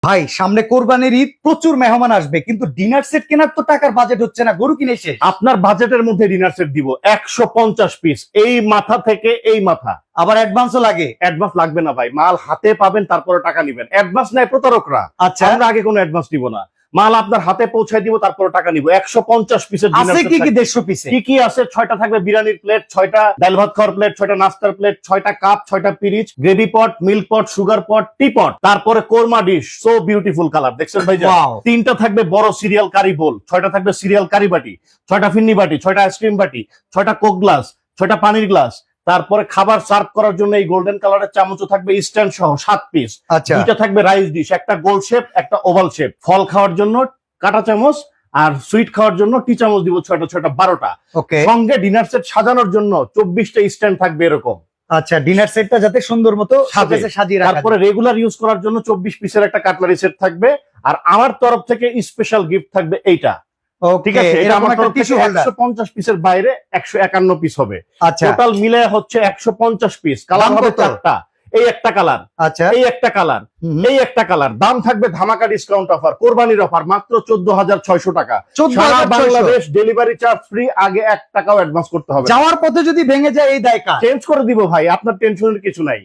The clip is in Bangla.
ভাই সামনে কোরবানির ঈদ, প্রচুর মেহমান আসবে, কিন্তু ডিনার সেট কেনার তো টাকার বাজেট হচ্ছে না, গরু কিনে শেষ। আপনার বাজেটের মধ্যে ডিনার সেট দিব 150 পিস, এই মাথা থেকে এই মাথা। আবার অ্যাডভান্সও লাগে? অ্যাডভান্স লাগবে না ভাই, মাল হাতে পাবেন তারপরে টাকা নিবেন। অ্যাডভান্স নেয় প্রতারকরা। আচ্ছা, আমরা আগে কোনো অ্যাডভান্স দিব না, মাল আপনার হাতে পৌঁছায় দিব তারপরে টাকা নিব। 150 পিসের আছে কি কি 150 পিসে? কি কি আছে? 6টা থাকবে বিরিয়ানির প্লেট, 6টা ডাল ভাত খাওয়ার প্লেট, 6টা নাস্তার প্লেট, 6টা কাপ, 6টা পিরিচ, gravy pot, milk pot, sugar pot, tea pot, তারপরে korma dish, so beautiful colour দেখছেন ভাই। Wow. 3টা থাকবে বড় সিরিয়াল কারি বোল, 6টা থাকবে সিরিয়াল কারি বাটি, 6টা ফিন্নি বাটি, 6টা আইসক্রিম বাটি, 6টা কোক গ্লাস, 6টা পানির গ্লাস। তারপরে খাবার সার্ভ করার জন্য এই গোল্ডেন কালারের চামচও থাকবে স্ট্যান্ড সহ 7 পিস। আচ্ছা, 2টা থাকবে রাইস ডিশ, একটা গোল শেপ, একটা ওভাল শেপ। ফল খাওয়ার জন্য কাটা চামচ, আর সুইট খাওয়ার জন্য টি চামচ দিব 6টা 6টা 12টা। ওকে। সঙ্গে ডিনার সেট সাজানোর জন্য 24টা স্ট্যান্ড থাকবে এরকম। আচ্ছা, ডিনার সেটটা যাতে সুন্দর মতো সাজে। সাজিয়ে রাখা তারপরে রেগুলার ইউজ করার জন্য 24 পিসের একটা কাটলারি সেট থাকবে। আর আমার তরফ থেকে স্পেশাল গিফট থাকবে এইটা। যায়। ঠিক ওকে, আছে, এটা এরকম আমার একটা তরফ থেকে টিস্যু হোল্ডার। 150 পিসের বাইরে 151 পিস হবে। আচ্ছা, টোটাল মিলে হচ্ছে 150 পিস। কালার দাম হবে কত? 4টা। এই একটা কালার, আচ্ছা, এই একটা কালার, হুম, এই একটা কালার। দাম থাকবে ধামাকা ডিসকাউন্ট অফার, কোরবানির অফার, মাত্র 14,600 টাকা। 14,600 সারা বাংলাদেশ ডেলিভারি চার্জ ফ্রি, আগে 1 টাকাও অ্যাডভান্স করতে হবে। যাওয়ার পথে যদি ভেঙে যায় এই দায় কার? চেঞ্জ করে দিব ভাই, আপনার টেনশনের কিছু নাই।